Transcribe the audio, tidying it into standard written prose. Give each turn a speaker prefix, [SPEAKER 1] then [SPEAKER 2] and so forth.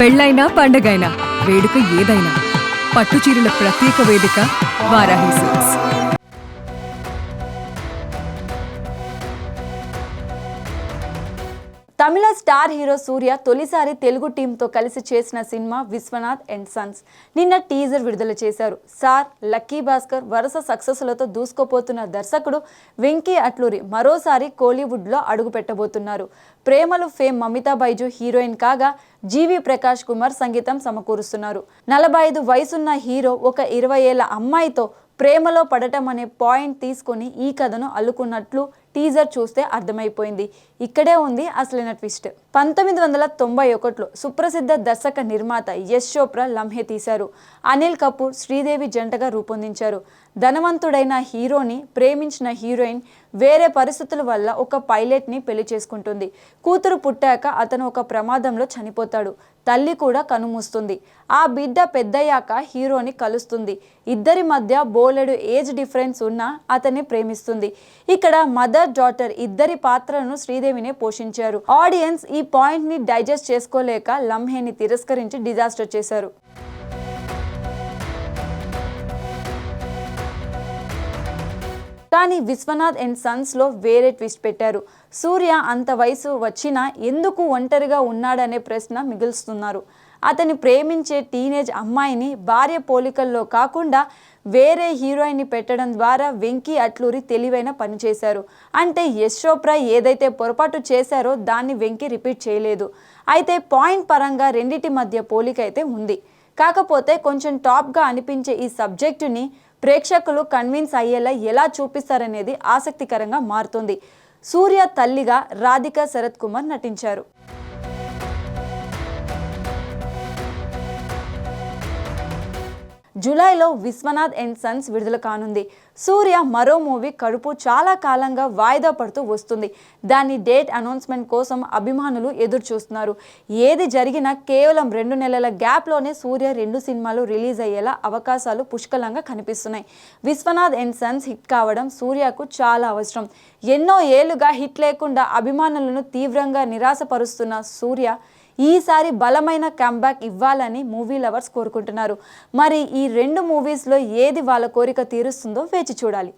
[SPEAKER 1] పెళ్ళైనా పండగైనా వేడుక ఏదైనా పట్టుచీరల ప్రత్యేక వేదిక వారాహి సిల్క్స్.
[SPEAKER 2] తమిళ స్టార్ హీరో సూర్య తొలిసారి తెలుగు టీంతో కలిసి చేసిన సినిమా విశ్వనాథ్ అండ్ సన్స్. నిన్న టీజర్ విడుదల చేశారు. సార్, లక్కీ భాస్కర్ వరుస సక్సెస్లతో దూసుకుపోతున్న దర్శకుడు వెంకీ అట్లూరి మరోసారి కోలీవుడ్లో అడుగు పెట్టబోతున్నారు. ప్రేమలు ఫేమ్ మమితా బైజు హీరోయిన్ కాగా జీవి ప్రకాష్ కుమార్ సంగీతం సమకూరుస్తున్నారు. 45 వయసున్న హీరో ఒక 20 ఏళ్ల అమ్మాయితో ప్రేమలో పడటం అనే పాయింట్ తీసుకొని ఈ కథను అల్లుకున్నట్లు టీజర్ చూస్తే అర్థమైపోయింది. ఇక్కడే ఉంది అసలైన ట్విస్ట్. 1991లో సుప్రసిద్ధ దర్శక నిర్మాత యశ్ చోప్రా లంహే తీశారు. అనిల్ కపూర్, శ్రీదేవి జంటగా రూపొందించారు. ధనవంతుడైన హీరోని ప్రేమించిన హీరోయిన్ వేరే పరిస్థితుల వల్ల ఒక పైలట్ని పెళ్లి చేసుకుంటుంది. కూతురు పుట్టాక అతను ఒక ప్రమాదంలో చనిపోతాడు. తల్లి కూడా కనుమూస్తుంది. ఆ బిడ్డ పెద్దయ్యాక హీరోని కలుస్తుంది. ఇద్దరి మధ్య బోలెడు ఏజ్ డిఫరెన్స్ ఉన్నా అతన్ని ప్రేమిస్తుంది. ఇక్కడ మదర్ డాటర్ ఇద్దరి పాత్రలను శ్రీదేవినే పోషించారు. ఆడియన్స్ ఈ పాయింట్ ని డైజెస్ట్ చేసుకోలేక లంహేని తిరస్కరించి డిజాస్టర్ చేశారు. కానీ విశ్వనాథ్ అండ్ సన్స్ లో వేరే ట్విస్ట్ పెట్టారు. సూర్య అంత వయసు వచ్చినా ఎందుకు ఒంటరిగా ఉన్నాడనే ప్రశ్న మిగులుస్తున్నారు. అతని ప్రేమించే టీనేజ్ అమ్మాయిని భార్య పోలికల్లో కాకుండా వేరే హీరోయిన్ని పెట్టడం ద్వారా వెంకీ అట్లూరి తెలివైన పని చేశారు. అంటే యశ్ చోప్రా ఏదైతే పొరపాటు చేశారో దాన్ని వెంకీ రిపీట్ చేయలేదు. అయితే పాయింట్ పరంగా రెండిటి మధ్య పోలిక అయితే ఉంది. కాకపోతే కొంచెం టాప్గా అనిపించే ఈ సబ్జెక్టుని ప్రేక్షకులు కన్విన్స్ అయ్యేలా ఎలా చూపిస్తారనేది ఆసక్తికరంగా మారుతుంది. సూర్య తల్లిగా రాధికా శరత్ కుమార్ నటించారు. జూలైలో విశ్వనాథ్ అండ్ సన్స్ విడుదల కానుంది. సూర్య మరో మూవీ కడుపు చాలా కాలంగా వాయిదా పడుతూ వస్తుంది. దాని డేట్ అనౌన్స్మెంట్ కోసం అభిమానులు ఎదురు చూస్తున్నారు. ఏది జరిగినా కేవలం 2 నెలల గ్యాప్లోనే సూర్య 2 సినిమాలు రిలీజ్ అయ్యేలా అవకాశాలు పుష్కలంగా కనిపిస్తున్నాయి. విశ్వనాథ్ అండ్ సన్స్ హిట్ కావడం సూర్యకు చాలా అవసరం. ఎన్నో ఏళ్లుగా హిట్ లేకుండా అభిమానులను తీవ్రంగా నిరాశపరుస్తున్న సూర్య ఈసారి బలమైన కంబ్యాక్ ఇవ్వాలని మూవీ లవర్స్ కోరుకుంటున్నారు. మరి ఈ 2 మూవీస్లో ఏది వాళ్ళ కోరిక తీరుస్తుందో వేచి చూడాలి.